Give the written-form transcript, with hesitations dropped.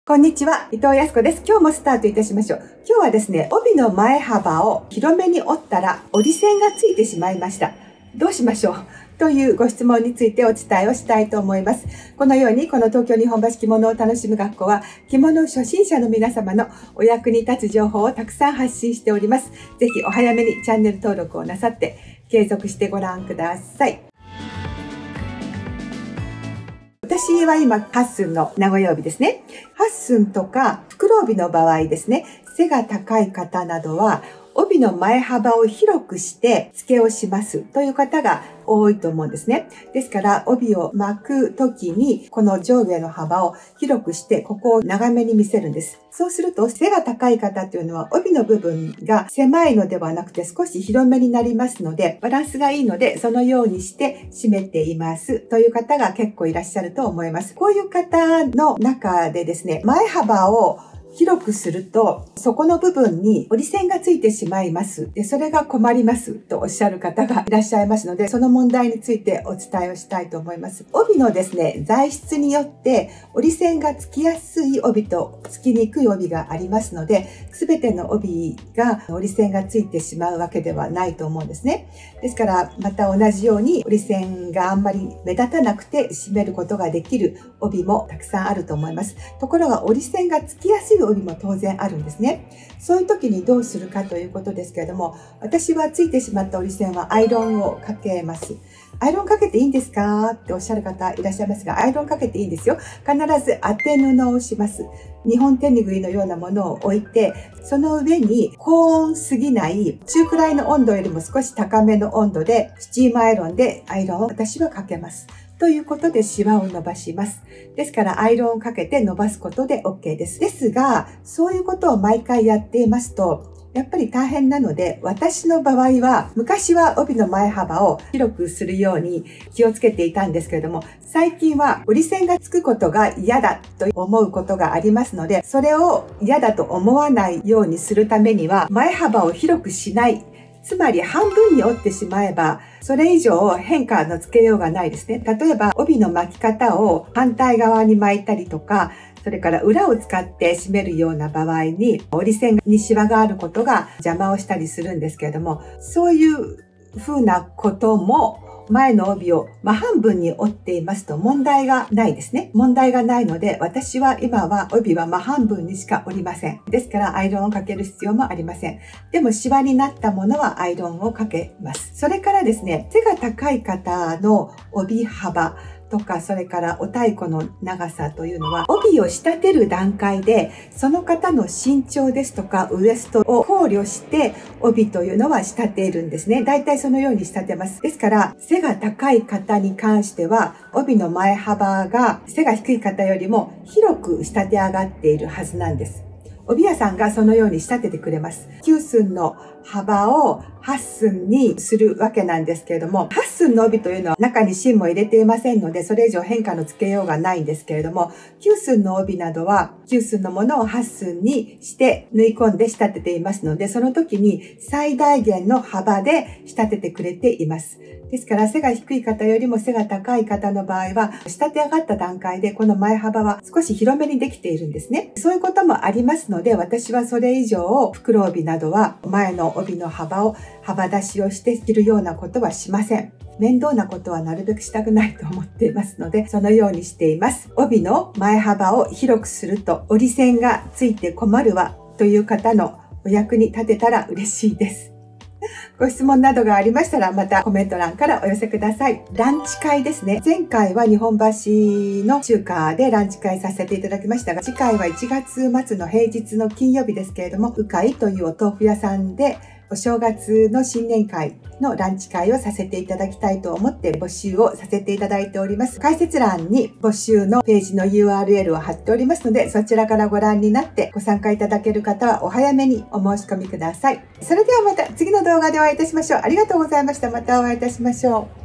こんにちは、伊藤康子です。今日もスタートいたしましょう。今日はですね、帯の前幅を広めに折ったら折り線がついてしまいました。どうしましょうというご質問についてお伝えをしたいと思います。このように、この東京日本橋着物を楽しむ学校は、着物初心者の皆様のお役に立つ情報をたくさん発信しております。ぜひお早めにチャンネル登録をなさって、継続してご覧ください。私は今、8寸の名古屋帯ですね。8寸とか袋帯の場合ですね、背が高い方などは、帯の前幅を広くして付けをしますという方が多いと思うんですね。ですから、帯を巻くときに、この上下の幅を広くして、ここを長めに見せるんです。そうすると、背が高い方というのは、帯の部分が狭いのではなくて少し広めになりますので、バランスがいいので、そのようにして締めていますという方が結構いらっしゃると思います。こういう方の中でですね、前幅を広くすると、そこの部分に折り線がついてしまいます。で、それが困りますとおっしゃる方がいらっしゃいますので、その問題についてお伝えをしたいと思います。帯のですね、材質によって折り線がつきやすい帯とつきにくい帯がありますので、すべての帯が折り線がついてしまうわけではないと思うんですね。ですから、また同じように折り線があんまり目立たなくて締めることができる帯もたくさんあると思います。ところが折り線がつきやすい帯も当然あるんですね。そういう時にどうするかということですけれども、私はついてしまった折り線はアイロンをかけます。アイロンかけていいんですかっておっしゃる方いらっしゃいますが、アイロンかけていいんですよ。必ず当て布をします。日本手ぬぐいのようなものを置いて、その上に高温すぎない中くらいの温度よりも少し高めの温度でスチームアイロンでアイロンを私はかけます。ということでシワを伸ばします。ですからアイロンをかけて伸ばすことで OK です。ですが、そういうことを毎回やっていますと、やっぱり大変なので、私の場合は、昔は帯の前幅を広くするように気をつけていたんですけれども、最近は折り線がつくことが嫌だと思うことがありますので、それを嫌だと思わないようにするためには、前幅を広くしない。つまり半分に折ってしまえば、それ以上変化のつけようがないですね。例えば、帯の巻き方を反対側に巻いたりとか、それから裏を使って締めるような場合に、折り線にシワがあることが邪魔をしたりするんですけれども、そういうふうなことも、前の帯を真半分に折っていますと問題がないですね。問題がないので、私は今は帯は真半分にしか折りません。ですからアイロンをかける必要もありません。でもシワになったものはアイロンをかけます。それからですね、背が高い方の帯幅とか、それからお太鼓の長さというのは、帯を仕立てる段階で、その方の身長ですとかウエストを考慮して、帯というのは仕立てるんですね。大体そのように仕立てます。ですから、背が高い方に関しては、帯の前幅が背が低い方よりも広く仕立て上がっているはずなんです。帯屋さんがそのように仕立ててくれます。9寸の幅を8寸にするわけなんですけれども、8寸の帯というのは中に芯も入れていませんので、それ以上変化のつけようがないんですけれども、9寸の帯などは9寸のものを8寸にして縫い込んで仕立てていますので、その時に最大限の幅で仕立ててくれています。ですから背が低い方よりも背が高い方の場合は、仕立て上がった段階でこの前幅は少し広めにできているんですね。そういうこともありますので、私はそれ以上袋帯などは前の帯の幅を幅出しをして着るようなことはしません。面倒なことはなるべくしたくないと思っていますので、そのようにしています。帯の前幅を広くすると折り線がついて困るわという方のお役に立てたら嬉しいです。ご質問などがありましたら、またコメント欄からお寄せください。ランチ会ですね。前回は日本橋の中華でランチ会させていただきましたが、次回は1月末の平日の金曜日ですけれども、うかいというお豆腐屋さんで、お正月の新年会のランチ会をさせていただきたいと思って募集をさせていただいております。解説欄に募集のページの URL を貼っておりますので、そちらからご覧になってご参加いただける方はお早めにお申し込みください。それではまた次の動画でお会いいたしましょう。ありがとうございました。またお会いいたしましょう。